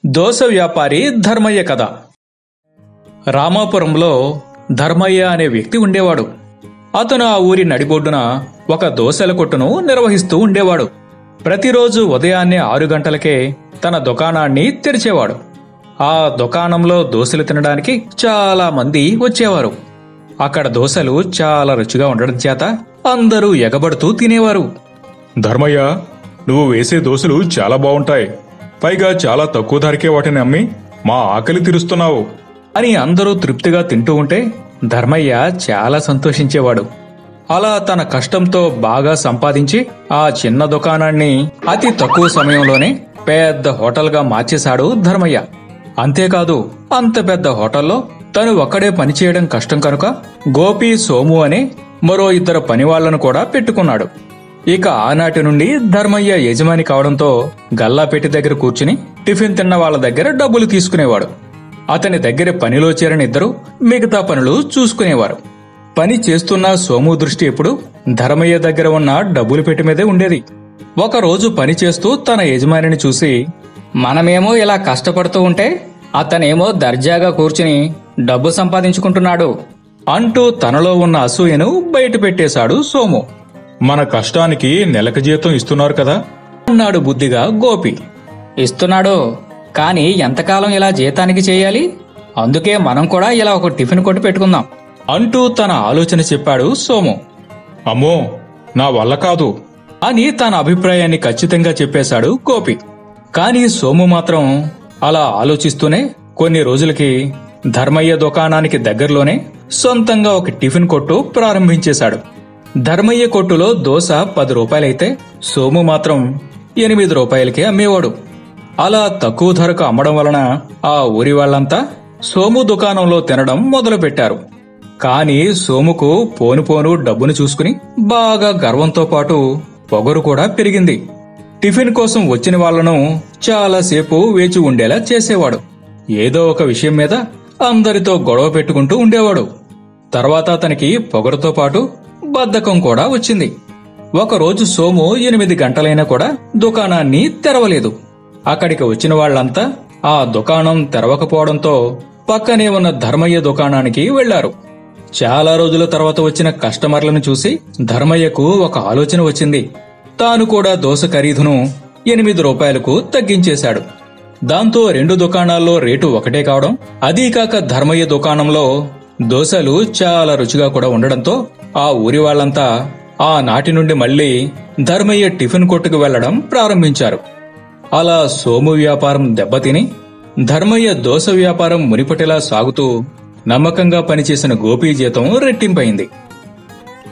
దోస వ్యాపారి ధర్మయ్య కథ. రామాపురంలో ధర్మయ్య అనే వ్యక్తి ఉండేవాడు. అతను ఆ ఊరి నడిబొడ్డున ఒక దోసెల కొట్టును నిర్వహిస్తూ ఉండేవాడు. ప్రతిరోజు ఉదయాన్నే 6 గంటలకే తన దుకాణాన్ని తెరిచేవాడు. ఆ దుకాణంలో దోసెలు తినడానికి చాలా మంది వచ్చేవారు. అక్కడ దోసెలు చాలా రుచిగా ఉండడం చేత అందరూ ఎగబడుతూ తినేవారు. ధర్మయ్య, నువ్వు వేసే దోశలు చాలా బాగుంటాయి. పైగా చాలా తక్కువ ధరకే వాటిని అమ్మి మా ఆకలి తీరుస్తున్నావు అని అందరూ తృప్తిగా తింటూ ఉంటే ధర్మయ్య చాలా సంతోషించేవాడు. అలా తన కష్టంతో బాగా సంపాదించి ఆ చిన్న దుకాణాన్ని అతి తక్కువ సమయంలోనే పెద్ద హోటల్గా మార్చేశాడు ధర్మయ్య. అంతేకాదు, అంత పెద్ద హోటల్లో తను ఒక్కడే పనిచేయడం కష్టం కనుక గోపి, సోము అనే మరో 2 పనివాళ్లను కూడా పెట్టుకున్నాడు. ఇక ఆనాటి నుండి ధర్మయ్య యజమాని కావడంతో గల్లాపెట్టి దగ్గర కూర్చుని టిఫిన్ తిన్న వాళ్ల దగ్గర డబ్బులు తీసుకునేవాడు. అతని దగ్గర పనిలో చేరిన 2 మిగతా పనులు చూసుకునేవారు. పని చేస్తున్న సోము దృష్టి ఎప్పుడు ధర్మయ్య దగ్గర ఉన్న డబ్బులు పెట్టి మీదే ఉండేది. ఒకరోజు పని చేస్తూ తన యజమానిని చూసి, మనమేమో ఇలా కష్టపడుతూ ఉంటే అతనేమో దర్జాగా కూర్చుని డబ్బు సంపాదించుకుంటున్నాడు అంటూ తనలో ఉన్న అసూయను బయట పెట్టేశాడు సోము. మన కష్టానికి నెలకు జీతం ఇస్తున్నారు కదా అన్నాడు బుద్ధిగా గోపి. ఇస్తున్నాడు, కానీ ఎంతకాలం ఇలా జీతానికి చేయాలి? అందుకే మనం కూడా ఇలా ఒక టిఫిన్ కొట్టు పెట్టుకుందాం అంటూ తన ఆలోచన చెప్పాడు సోము. అమ్మో, నా వల్ల కాదు అని తన అభిప్రాయాన్ని ఖచ్చితంగా చెప్పేశాడు గోపి. కాని సోము మాత్రం అలా ఆలోచిస్తూనే కొన్ని రోజులకి ధర్మయ్య దుకాణానికి దగ్గరలోనే సొంతంగా ఒక టిఫిన్ కొట్టు ప్రారంభించేశాడు. ధర్మయ్య కొట్టులో దోశ 10 రూపాయలైతే సోము మాత్రం 8 రూపాయలకే అమ్మేవాడు. అలా తక్కువ ధరకు అమ్మడం వలన ఆ ఊరి వాళ్లంతా సోము దుకాణంలో తినడం మొదలుపెట్టారు. కాని సోముకు పోను డబ్బును చూసుకుని బాగా గర్వంతో పాటు పొగరు కూడా పెరిగింది. టిఫిన్ కోసం వచ్చిన వాళ్లను చాలాసేపు వేచి ఉండేలా చేసేవాడు. ఏదో ఒక విషయం మీద అందరితో గొడవ పెట్టుకుంటూ ఉండేవాడు. తర్వాత అతనికి పొగరుతో పాటు బద్ధకం కూడా వచ్చింది. ఒకరోజు సోము 8 గంటలైనా కూడా దుకాణాన్ని తెరవలేదు. అక్కడికి వచ్చిన వాళ్లంతా ఆ దుకాణం తెరవకపోవడంతో పక్కనే ఉన్న ధర్మయ్య దుకాణానికి వెళ్లారు. చాలా రోజుల తర్వాత వచ్చిన కస్టమర్లను చూసి ధర్మయ్యకు ఒక ఆలోచన వచ్చింది. తాను కూడా దోశ ఖరీదును 8 రూపాయలకు తగ్గించేశాడు. దాంతో 2 దుకాణాల్లో రేటు ఒకటే కావడం, అదీకాక ధర్మయ్య దుకాణంలో దోశలు చాలా రుచిగా కూడా ఉండడంతో ఆ ఊరి వాళ్లంతా ఆ నాటి నుండి మళ్లీ ధర్మయ్య టిఫిన్ కొట్టుకు వెళ్లడం ప్రారంభించారు. అలా సోము వ్యాపారం దెబ్బతిని ధర్మయ్య దోశ వ్యాపారం మునిపటిలా సాగుతూ నమ్మకంగా పనిచేసిన గోపి జీతం రెట్టింపైంది.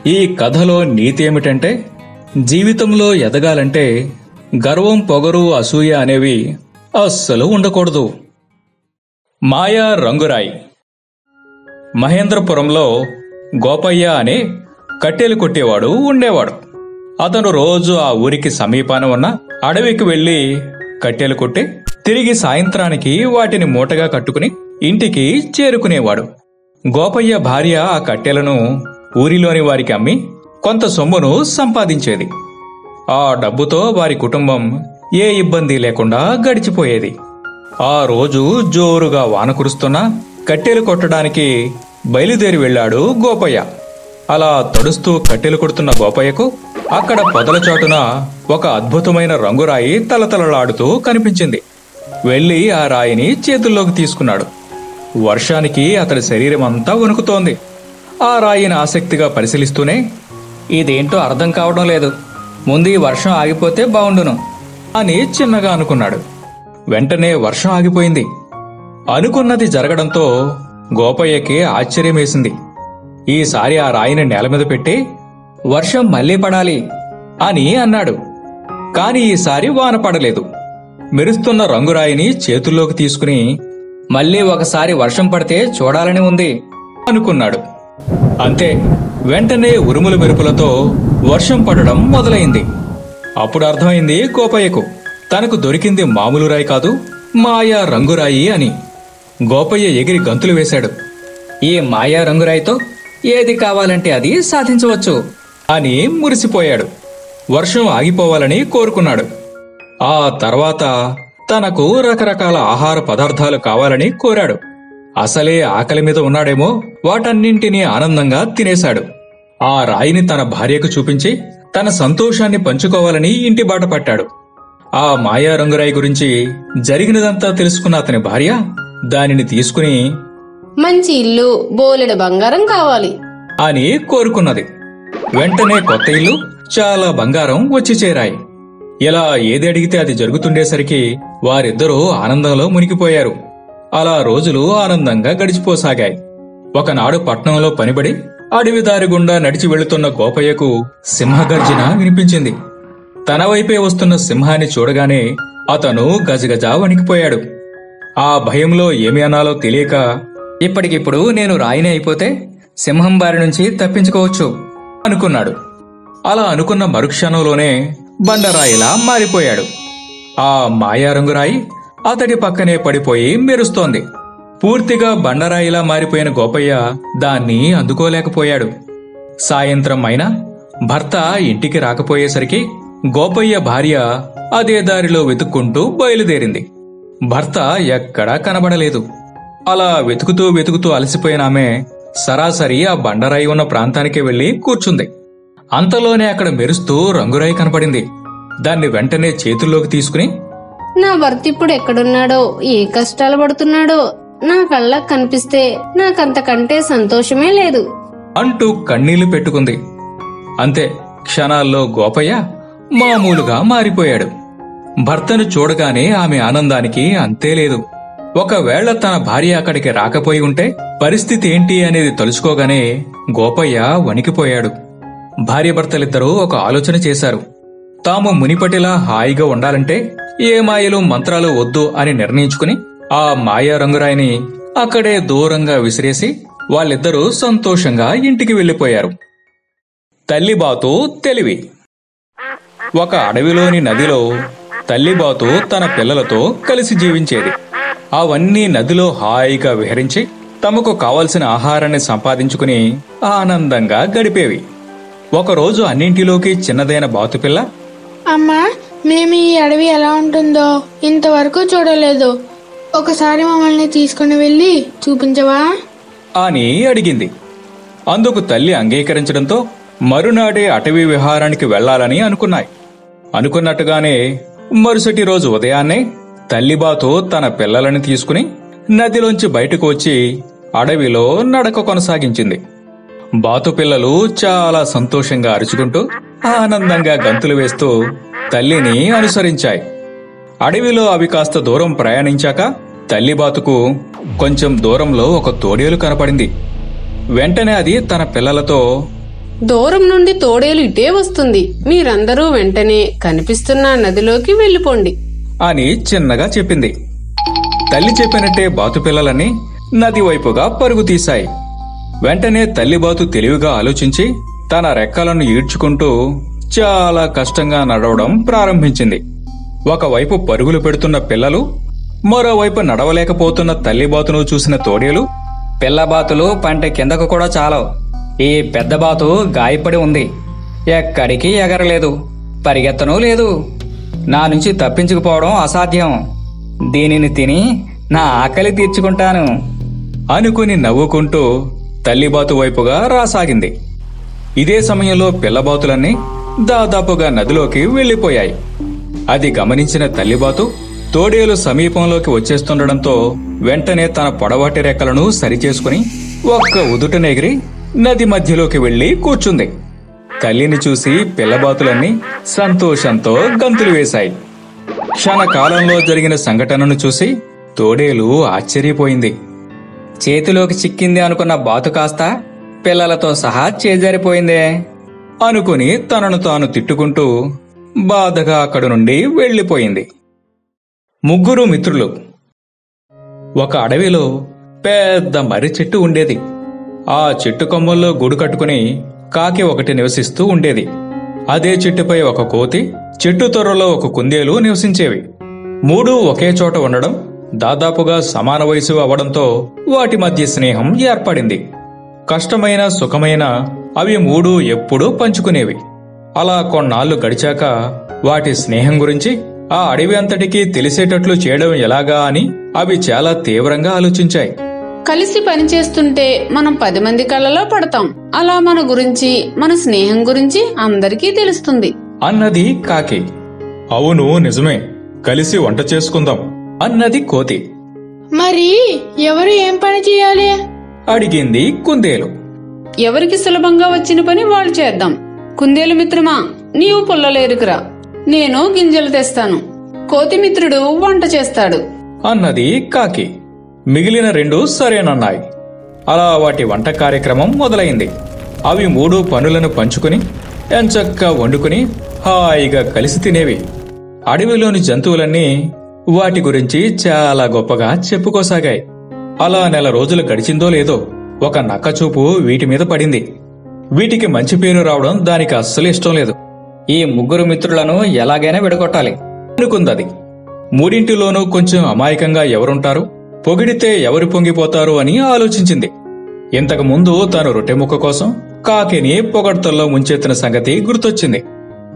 ఈ కథలో నీతి ఏమిటంటే, జీవితంలో ఎదగాలంటే గర్వం, పొగరు, అసూయ అనేవి అస్సలు ఉండకూడదు. మాయా రంగురాయి. మహేంద్రపురంలో గోపయ్య అనే కట్టెలు కొట్టేవాడు ఉండేవాడు. అతను రోజు ఆ ఊరికి సమీపాన ఉన్న అడవికి వెళ్లి కట్టెలు కొట్టి తిరిగి సాయంత్రానికి వాటిని మూటగా కట్టుకుని ఇంటికి చేరుకునేవాడు. గోపయ్య భార్య ఆ కట్టెలను ఊరిలోని వారికి అమ్మి కొంత సొమ్మును సంపాదించేది. ఆ డబ్బుతో వారి కుటుంబం ఏ ఇబ్బంది లేకుండా గడిచిపోయేది. ఆ రోజు జోరుగా వాన కురుస్తున్నా కట్టెలు కొట్టడానికి బయలుదేరి వెళ్లాడు గోపయ్య. అలా తడుస్తూ కట్టెలు కొడుతున్న గోపయ్యకు అక్కడ పొదల చాటున ఒక అద్భుతమైన రంగురాయి తలతలలాడుతూ కనిపించింది. వెళ్లి ఆ రాయిని చేతుల్లోకి తీసుకున్నాడు. వర్షానికి అతడి శరీరం అంతా వణుకుతోంది. ఆ రాయిని ఆసక్తిగా పరిశీలిస్తూనే, ఇదేంటో అర్థం కావడం లేదు, ముందు ఈ వర్షం ఆగిపోతే బావుండును అని చిన్నగా అనుకున్నాడు. వెంటనే వర్షం ఆగిపోయింది. అనుకున్నది జరగడంతో గోపయ్యకి ఆశ్చర్యమేసింది. ఈసారి ఆ రాయిని నేల మీద పెట్టి, వర్షం మళ్లీ పడాలి అని అన్నాడు. కాని ఈసారి వాన పడలేదు. మెరుస్తున్న రంగురాయిని చేతుల్లోకి తీసుకుని, మళ్లీ ఒకసారి వర్షం పడితే చూడాలని ఉంది అనుకున్నాడు. అంతే, వెంటనే ఉరుముల మెరుపులతో వర్షం పడడం మొదలైంది. అప్పుడు అర్థమైంది గోపయ్యకు, తనకు దొరికింది మామూలు రాయి కాదు, మాయా రంగురాయి అని. గోపయ్య ఎగిరి గంతులు వేశాడు. ఈ మాయా రంగురాయితో ఏది కావాలంటే అది సాధించవచ్చు అని మురిసిపోయాడు. వర్షం ఆగిపోవాలని కోరుకున్నాడు. ఆ తర్వాత తనకు రకరకాల ఆహార పదార్థాలు కావాలని కోరాడు. అసలే ఆకలి మీద ఉన్నాడేమో, వాటన్నింటినీ ఆనందంగా తినేశాడు. ఆ రాయిని తన భార్యకు చూపించి తన సంతోషాన్ని పంచుకోవాలని ఇంటి బాట పట్టాడు. ఆ మాయా రంగురాయి గురించి జరిగినదంతా తెలుసుకున్న అతని భార్య దానిని తీసుకుని మంచి ఇల్లు, బోలెడు బంగారం కావాలి అని కోరుకున్నది. వెంటనే కొత్త ఇల్లు, చాలా బంగారం వచ్చి చేరాయి. ఇలా ఏది అడిగితే అది జరుగుతుండేసరికి వారిద్దరూ ఆనందంలో మునిగిపోయారు. అలా రోజులు ఆనందంగా గడిచిపోసాగాయి. ఒకనాడు పట్నంలో పనిబడి అడవి దారి గుండా నడిచి వెళుతున్న గోపయ్యకు సింహగర్జన వినిపించింది. తన వైపే వస్తున్న సింహాన్ని చూడగానే అతను గజగజ వణికిపోయాడు. ఆ భయంలో ఏమి అనాలో తెలియక, ఇప్పటికిప్పుడు నేను రాయిని అయిపోతే సింహం బారి నుంచి తప్పించుకోవచ్చు అనుకున్నాడు. అలా అనుకున్న మరుక్షణంలోనే బండరాయిలా మారిపోయాడు. ఆ మాయా రంగురాయి అతడి పక్కనే పడిపోయి మెరుస్తోంది. పూర్తిగా బండరాయిలా మారిపోయిన గోపయ్య దాన్ని అందుకోలేకపోయాడు. సాయంత్రం అయినా భర్త ఇంటికి రాకపోయేసరికి గోపయ్య భార్య అదే దారిలో వెతుక్కుంటూ బయలుదేరింది. భర్త ఎక్కడా కనబడలేదు. అలా వెతుకుతూ వెతుకుతూ అలసిపోయిన ఆమె సరాసరి ఆ బండరాయి ఉన్న ప్రాంతానికి వెళ్లి కూర్చుంది. అంతలోనే అక్కడ మెరుస్తూ రంగురాయి కనపడింది. దాన్ని వెంటనే చేతుల్లోకి తీసుకుని, నా భర్త ఇప్పుడు ఎక్కడున్నాడో, ఏ కష్టాలు పడుతున్నాడో నా కళ్ళకు కనిపిస్తే నాకంతకంటే సంతోషమే లేదు అంటూ కన్నీళ్లు పెట్టుకుంది. అంతే, క్షణాల్లో గోపయ్య మామూలుగా మారిపోయాడు. భర్తను చూడగానే ఆమె ఆనందానికి అంతే లేదు. ఒకవేళ తన భార్య అక్కడికి రాకపోయి ఉంటే పరిస్థితి ఏంటి అనేది తలుచుకోగానే గోపయ్య వణికిపోయాడు. భార్యాభర్తలిద్దరూ ఒక ఆలోచన చేశారు. తాము మునిపటిలా హాయిగా ఉండాలంటే ఏ మాయలు మంత్రాలు వద్దు అని నిర్ణయించుకుని ఆ మాయా రంగురాయిని అక్కడే దూరంగా విసిరేసి వాళ్ళిద్దరూ సంతోషంగా ఇంటికి వెళ్లిపోయారు. తల్లిబాతు తెలివి. ఒక అడవిలోని నదిలో తల్లిబాతు తన పిల్లలతో కలిసి జీవించేది. అవన్నీ నదిలో హాయిగా విహరించి తమకు కావలసిన ఆహారాన్ని సంపాదించుకుని ఆనందంగా గడిపేవి. ఒకరోజు అన్నింటిలోకి చిన్నదైన బాతుపిల్ల, అమ్మా, మేము ఈ అడవి ఎలా ఉంటుందో ఇంతవరకు చూడలేదు. ఒకసారి మమ్మల్ని తీసుకుని వెళ్ళి చూపించవా అని అడిగింది. అందుకు తల్లి అంగీకరించడంతో మరునాడే అటవీ విహారానికి వెళ్లాలని అనుకున్నాయి. అనుకున్నట్టుగానే మరుసటి రోజు ఉదయాన్నే తల్లిబాతు తన పిల్లలని తీసుకుని నదిలోంచి బయటకు వచ్చి అడవిలో నడక కొనసాగించింది. బాతు పిల్లలు చాలా సంతోషంగా అరుచుకుంటూ ఆనందంగా గంతులు వేస్తూ తల్లిని అనుసరించాయి. అడవిలో అవి కాస్త దూరం ప్రయాణించాక తల్లిబాతుకు కొంచెం దూరంలో ఒక తోడేలు కనపడింది. వెంటనే అది తన పిల్లలతో, దూరం నుండి తోడేలు ఇటే వస్తుంది, మీరందరూ వెంటనే కనిపిస్తున్న నదిలోకి వెళ్ళిపోండి అని చిన్నగా చెప్పింది. తల్లి చెప్పినట్టే బాతుపిల్లలన్నీ నది వైపుగా పరుగు తీశాయి. వెంటనే తల్లిబాతు తెలివిగా ఆలోచించి తన రెక్కలను ఈడ్చుకుంటూ చాలా కష్టంగా నడవడం ప్రారంభించింది. ఒకవైపు పరుగులు పెడుతున్న పిల్లలు, మరోవైపు నడవలేకపోతున్న తల్లిబాతును చూసిన తోడేలు, పిల్లబాతులు పంట కిందకు కూడా చాలవు. ఈ పెద్ద బాతు గాయపడి ఉంది, ఎక్కడికి ఎగరలేదు, పరిగెత్తనూ లేదు. నా నుంచి తప్పించుకుపోవడం అసాధ్యం. దీనిని తిని నా ఆకలి తీర్చుకుంటాను అనుకుని నవ్వుకుంటూ తల్లిబాతు వైపుగా రాసాగింది. ఇదే సమయంలో పిల్లబాతులన్నీ దాదాపుగా నదిలోకి వెళ్లిపోయాయి. అది గమనించిన తల్లిబాతు తోడేలు సమీపంలోకి వచ్చేస్తుండడంతో వెంటనే తన పొడవాటి రెక్కలను సరిచేసుకుని ఒక్క ఉదుటనెగిరి నది మధ్యలోకి వెళ్లి కూర్చుంది. తల్లిని చూసి పిల్లబాతులన్నీ సంతోషంతో గంతులు వేశాయి. క్షణకాలంలో జరిగిన సంఘటనను చూసి తోడేలు ఆశ్చర్యపోయింది. చేతిలోకి చిక్కింది అనుకున్న బాతు కాస్త పిల్లలతో సహా చేజారిపోయిందే అనుకుని తనను తాను తిట్టుకుంటూ బాధగా అక్కడి నుండి వెళ్లిపోయింది. ముగ్గురు మిత్రులు. ఒక అడవిలో పెద్ద మర్రి చెట్టు ఉండేది. ఆ చెట్టు కొమ్మల్లో గూడు కట్టుకుని కాకి ఒకటి నివసిస్తూ ఉండేది. అదే చెట్టుపై ఒక కోతి, చెట్టు తొర్రలో ఒక కుందేలు నివసించేవి. మూడూ ఒకే చోట ఉండడం, దాదాపుగా సమాన వయసు అవడంతో వాటి మధ్య స్నేహం ఏర్పడింది. కష్టమైన సుఖమైన అవి మూడూ ఎప్పుడూ పంచుకునేవి. అలా కొన్నాళ్లు గడిచాక వాటి స్నేహం గురించి ఆ అడవి అంతటికీ తెలిసేటట్లు చేయడం ఎలాగా అని అవి చాలా తీవ్రంగా ఆలోచించాయి. కలిసి పనిచేస్తుంటే మనం 10 మంది కళ్ళలో పడతాం. అలా మన గురించి, మన స్నేహం గురించి అందరికీ తెలుస్తుంది అన్నది కాకి. అవును, నిజమే. కలిసి వంట చేసుకుందాం అన్నది కోతి. మరి ఎవరు ఏం పని చేయాలి? అడిగింది కుందేలు. ఎవరికి సులభంగా వచ్చిన పని వాళ్ళు చేద్దాం. కుందేలు మిత్రమా, నీవు పుల్లలేరుకురా, నేను గింజలు తెస్తాను. కోతి మిత్రుడు వంట చేస్తాడు అన్నది కాకి. మిగిలిన 2 సరేనన్నాయి. అలా వాటి వంట కార్యక్రమం మొదలైంది. అవి 3 పనులను పంచుకుని ఎంచక్కా వండుకుని హాయిగా కలిసి తినేవి. అడవిలోని జంతువులన్నీ వాటి గురించి చాలా గొప్పగా చెప్పుకోసాగాయి. అలా నెల రోజులు గడిచిందో లేదో ఒక నక్క చూపు వీటి మీద పడింది. వీటికి మంచి పేరు రావడం దానికి అస్సలు ఇష్టం లేదు. ఈ 3 మిత్రులను ఎలాగైనా విడగొట్టాలి అనుకుందది. 3 కొంచెం అమాయకంగా ఎవరుంటారు, పొగిడితే ఎవరు పొంగిపోతారు అని ఆలోచించింది. ఇంతకు ముందు తాను రొట్టె ముక్క కోసం కాకిని పొగడ్తల్లో ముంచెత్తిన సంగతి గుర్తొచ్చింది.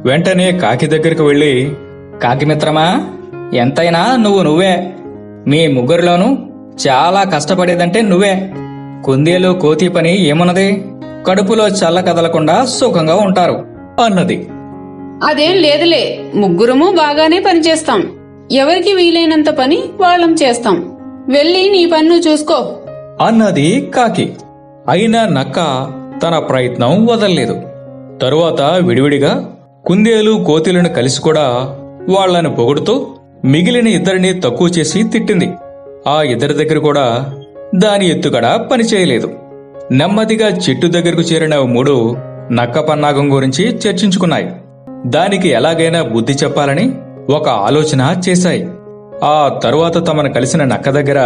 వెంటనే కాకి దగ్గరికి వెళ్లి, కాకి మిత్రమా, ఎంతైనా నువ్వే. మీ 3లోనూ చాలా కష్టపడేదంటే నువ్వే. కుందేలు కోతి పని ఏమున్నది? కడుపులో చల్ల కదలకుండా సుఖంగా ఉంటారు అన్నది. అదేం లేదులే, 3 బాగానే పనిచేస్తాం. ఎవరికి వీలైనంత పని వాళ్ళం చేస్తాం. వెళ్ళి నీ పన్ను చూసుకో అన్నది కాకి. అయినా నక్క తన ప్రయత్నం వదల్లేదు. తరువాత విడివిడిగా కుందేలు కోతిలను కలిసి కూడా వాళ్లను పొగుడుతూ మిగిలిన 2 తక్కువ చేసి తిట్టింది. ఆ 2 దగ్గర కూడా దాని ఎత్తుగడ పనిచేయలేదు. నెమ్మదిగా చెట్టు దగ్గరకు చేరిన 3 నక్క పన్నాగం గురించి చర్చించుకున్నాయి. దానికి ఎలాగైనా బుద్ధి చెప్పాలని ఒక ఆలోచన చేశాయి. ఆ తరువాత తమను కలిసిన నక్క దగ్గర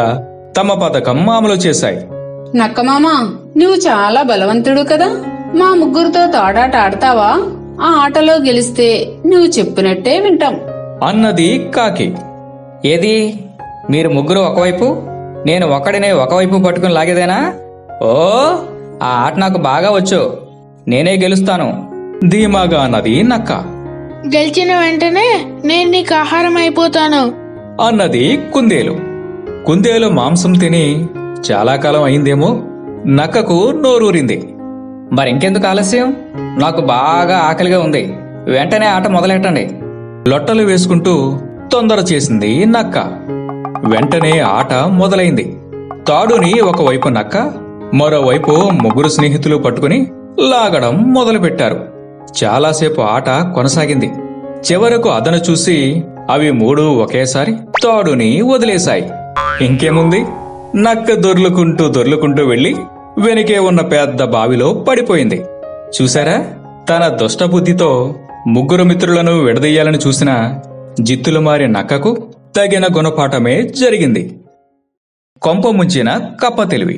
తమ పథకం అమలు చేశాయి. నక్కమామా, నువ్వు చాలా బలవంతుడు కదా. మా 3తో తాడాట ఆడతావా? ఆ ఆటలో గెలిస్తే నువ్వు చెప్పినట్టే వింటాం అన్నది కాకి. ఏది, మీరు 3 ఒకవైపు, నేను ఒకడినే ఒకవైపు పట్టుకుని లాగేదేనా? ఓ, ఆ ఆట నాకు బాగా వచ్చు, నేనే గెలుస్తాను ధీమాగా అన్నది నక్క. గెలిచిన వెంటనే నేను నీకు ఆహారం అయిపోతాను అన్నది కుందేలు. కుందేలు మాంసం తిని చాలా కాలం అయిందేమో నక్కకు నోరూరింది. మరింకెందుకు ఆలస్యం? నాకు బాగా ఆకలిగా ఉంది, వెంటనే ఆట మొదలెట్టండి. లొట్టలు వేసుకుంటూ తొందర చేసింది నక్క. వెంటనే ఆట మొదలైంది. తాడుని ఒకవైపు నక్క, మరోవైపు 3 స్నేహితులు పట్టుకుని లాగడం మొదలుపెట్టారు. చాలాసేపు ఆట కొనసాగింది. చివరకు అదను చూసి అవి 3 ఒకేసారి తాడుని వదిలేశాయి. ఇంకేముంది, నక్క దొర్లుకుంటూ వెళ్లి వెనుకే ఉన్న పెద్ద బావిలో పడిపోయింది. చూశారా, తన దుష్టబుద్ధితో 3 మిత్రులను విడదీయాలని చూసిన జిత్తులు మారి నక్కకు తగిన గుణపాఠమే జరిగింది. కొంప ముంచిన కప్ప తెలివి.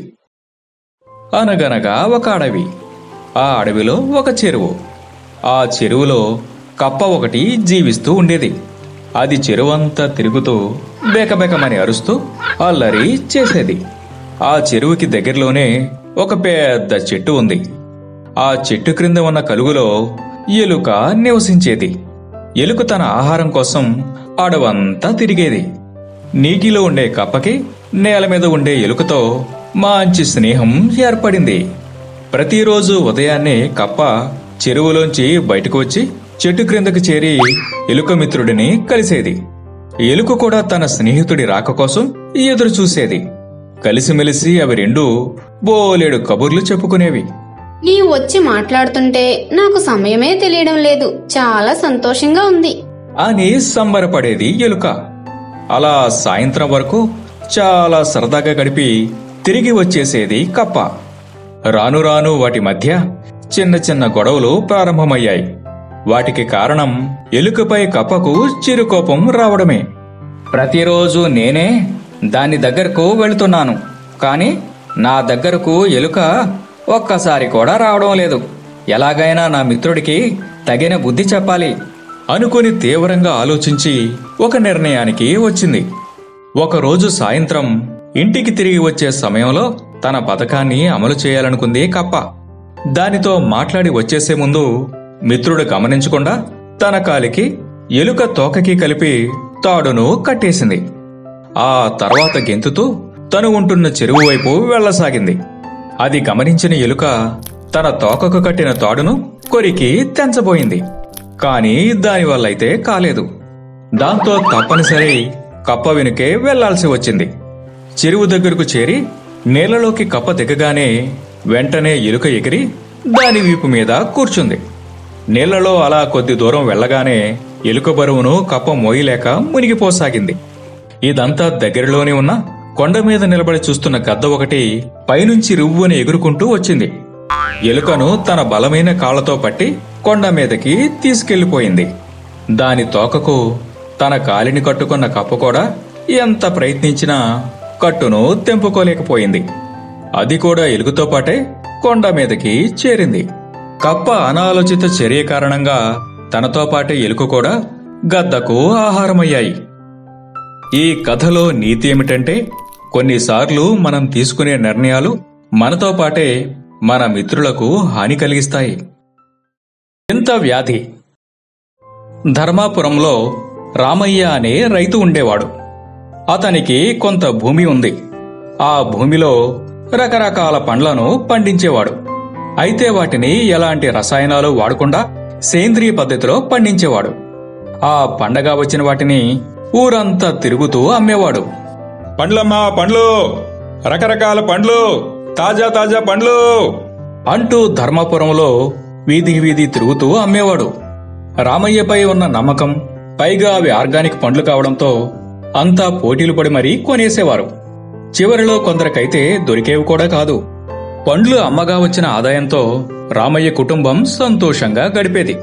అనగనగా ఒక అడవి. ఆ అడవిలో ఒక చెరువు. ఆ చెరువులో కప్ప ఒకటి జీవిస్తూ ఉండేది. అది చెరువంతా తిరుగుతూ బేకబేకమని అరుస్తూ అల్లరి చేసేది. ఆ చెరువుకి దగ్గరలోనే ఒక పెద్ద చెట్టు ఉంది. ఆ చెట్టు క్రింద ఉన్న కలుగులో ఎలుక నివసించేది. ఎలుక తన ఆహారం కోసం అడవంతా తిరిగేది. నీటిలో ఉండే కప్పకి నేల మీద ఉండే ఎలుకతో మంచి స్నేహం ఏర్పడింది. ప్రతిరోజు ఉదయాన్నే కప్ప చెరువులోంచి బయటకు వచ్చి చెట్టు క్రిందకు చేరి ఎలుక మిత్రుడిని కలిసేది. ఎలుక కూడా తన స్నేహితుడి రాక కోసం ఎదురు చూసేది. కలిసిమెలిసి అవి 2 బోలెడు కబుర్లు చెప్పుకునేవి. నీవు వచ్చి మాట్లాడుతుంటే నాకు సమయమే తెలియడం లేదు, చాలా సంతోషంగా ఉంది అని సంబరపడేది ఎలుక. అలా సాయంత్రం వరకు చాలా సరదాగా గడిపి తిరిగి వచ్చేసేది కప్ప. రాను రాను వాటి మధ్య చిన్న చిన్న గొడవలు ప్రారంభమయ్యాయి. వాటికి కారణం ఎలుకపై కప్పకు చిరుకోపం రావడమే. ప్రతిరోజు నేనే దాని దగ్గరకు వెళుతున్నాను, కాని నా దగ్గరకు ఎలుక ఒక్కసారి కూడా రావడం లేదు. ఎలాగైనా నా మిత్రుడికి తగిన బుద్ధి చెప్పాలి అనుకుని తీవ్రంగా ఆలోచించి ఒక నిర్ణయానికి వచ్చింది. ఒకరోజు సాయంత్రం ఇంటికి తిరిగి వచ్చే సమయంలో తన పథకాన్ని అమలు చేయాలనుకుంది కప్ప. దానితో మాట్లాడి వచ్చేసే ముందు మిత్రుడు గమనించకుండా తన కాలికి ఎలుక తోకకి కలిపి తాడును కట్టేసింది. ఆ తర్వాత గెంతుతూ తను ఉంటున్న చెరువు వైపు వెళ్లసాగింది. అది గమనించిన ఎలుక తన తోకకు కట్టిన తాడును కొరికి తెంచబోయింది. కాని దానివల్లైతే కాలేదు. దాంతో తప్పనిసరి కప్ప వెనుకే వెళ్లాల్సి వచ్చింది. చెరువు దగ్గరకు చేరి నీళ్లలోకి కప్ప దిగగానే వెంటనే ఎలుక ఎగిరి దాని వీపు మీద కూర్చుంది. నీళ్లలో అలా కొద్ది దూరం వెళ్లగానే ఎలుక బరువును కప్ప మోయలేక మునిగిపోసాగింది. ఇదంతా దగ్గరలోనే ఉన్న కొండ మీద నిలబడి చూస్తున్న గద్ద ఒకటి పైనుంచి రువ్వుని ఎగురుకుంటూ వచ్చింది. ఎలుకను తన బలమైన కాళ్లతో పట్టి కొండ మీదకి తీసుకెళ్లిపోయింది. దాని తోకకు తన కాలిని కట్టుకున్న కప్ప కూడా ఎంత ప్రయత్నించినా కట్టును తెంపుకోలేకపోయింది. అది కూడా ఎలుకతో పాటే కొండ మీదకి చేరింది. కప్ప అనాలోచిత చర్య కారణంగా తనతో పాటే ఎలుక కూడా గద్దకు ఆహారమయ్యాయి. ఈ కథలో నీతి ఏమిటంటే, కొన్నిసార్లు మనం తీసుకునే నిర్ణయాలు మనతో పాటే మన మిత్రులకు హాని కలిగిస్తాయి. వింత వ్యాధి. ధర్మాపురంలో రామయ్య అనే రైతు ఉండేవాడు. అతనికి కొంత భూమి ఉంది. ఆ భూమిలో రకరకాల పండ్లను పండించేవాడు. అయితే వాటిని ఎలాంటి రసాయనాలు వాడకుండా సేంద్రియ పద్ధతిలో పండించేవాడు. ఆ పండగ వచ్చిన వాటిని ఊరంతా తిరుగుతూ అమ్మేవాడు. పండ్లమ్మా పండ్లు, రకరకాల పండ్లు, తాజా తాజా పండ్లు అంటూ ధర్మాపురంలో వీధి వీధి తిరుగుతూ అమ్మేవాడు. రామయ్యపై ఉన్న నమ్మకం, పైగా అవి ఆర్గానిక్ పండ్లు కావడంతో అంతా పోటీలు పడి మరీ కొనేసేవారు. చివరిలో కొందరికైతే దొరికేవి కూడా కాదు. పండ్లు అమ్మగా వచ్చిన ఆదాయంతో రామయ్య కుటుంబం సంతోషంగా గడిపేది.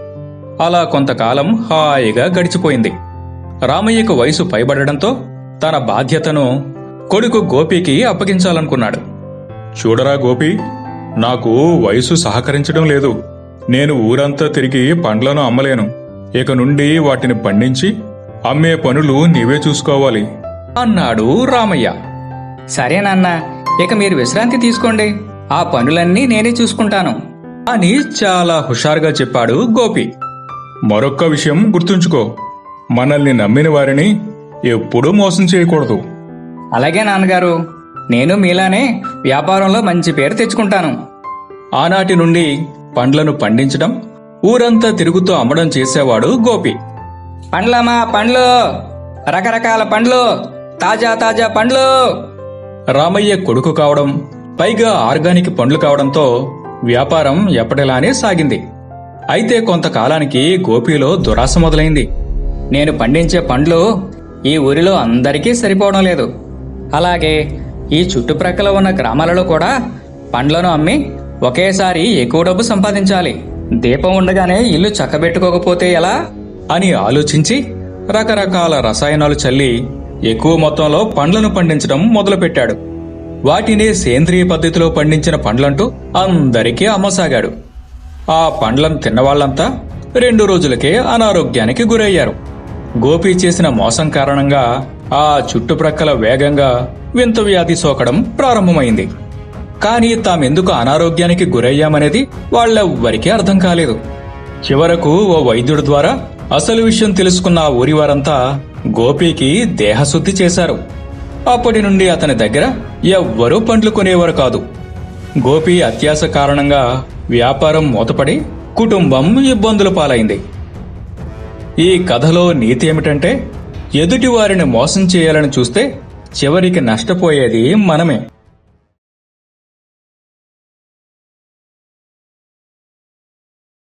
అలా కొంతకాలం హాయిగా గడిచిపోయింది. రామయ్యకు వయసు పైబడడంతో తన బాధ్యతను కొడుకు గోపికి అప్పగించాలనుకున్నాడు. చూడరా గోపి, నాకు వయసు సహకరించడం లేదు. నేను ఊరంతా తిరిగి పండ్లను అమ్మలేను. ఇక నుండి వాటిని పండించి అమ్మే పనులు నీవే చూసుకోవాలి అన్నాడు రామయ్య. సరే నాన్న, ఇక మీరు విశ్రాంతి తీసుకోండి. ఆ పనులన్నీ నేనే చూసుకుంటాను అని చాలా హుషారుగా చెప్పాడు గోపి. మరొక్క విషయం గుర్తుంచుకో, మనల్ని నమ్మిన వారిని ఎప్పుడూ మోసం చేయకూడదు. అలాగే నాన్నగారు, నేను మీలానే వ్యాపారంలో మంచి పేరు తెచ్చుకుంటాను. ఆనాటి నుండి పండ్లను పండించడం, ఊరంతా తిరుగుతూ అమ్మడం చేసేవాడు గోపి. పండ్లమ్మా పండ్లు, రకరకాల పండ్లు, తాజా తాజా పండ్లు. రామయ్య కొడుకు కావడం, పైగా ఆర్గానిక్ పండ్లు కావడంతో వ్యాపారం ఎప్పటిలానే సాగింది. అయితే కొంతకాలానికి గోపిలో దురాశ మొదలైంది. నేను పండించే పండ్లు ఈ ఊరిలో అందరికీ సరిపోవడం లేదు. అలాగే ఈ చుట్టుప్రక్కల ఉన్న గ్రామాలలో కూడా పండ్లను అమ్మి ఒకేసారి ఎక్కువ డబ్బు సంపాదించాలి. దీపం ఉండగానే ఇల్లు చక్కబెట్టుకోకపోతే ఎలా అని ఆలోచించి రకరకాల రసాయనాలు చల్లి ఎక్కువ మొత్తంలో పండ్లను పండించడం మొదలుపెట్టాడు. వాటినే సేంద్రియ పద్ధతిలో పండించిన పండ్లంటూ అందరికీ అమ్మసాగాడు. ఆ పండ్లను తిన్నవాళ్లంతా 2 రోజులకే అనారోగ్యానికి గురయ్యారు. గోపి చేసిన మోసం కారణంగా ఆ చుట్టుప్రక్కల వేగంగా వింత వ్యాధి సోకడం ప్రారంభమైంది. కాని తామెందుకు అనారోగ్యానికి గురయ్యామనేది వాళ్ళెవ్వరికీ అర్థం కాలేదు. చివరకు ఓ వైద్యుడి ద్వారా అసలు విషయం తెలుసుకున్న ఆ ఊరివారంతా గోపికి దేహశుద్ధి చేశారు. అప్పటి నుండి అతని దగ్గర ఎవ్వరూ పండ్లు కొనేవారు కాదు. గోపి అత్యాశ కారణంగా వ్యాపారం మూతపడి కుటుంబం ఇబ్బందుల పాలైంది. ఈ కథలో నీతి ఏమిటంటే, ఎదుటివారిని మోసం చేయాలని చూస్తే చివరికి నష్టపోయేది మనమే.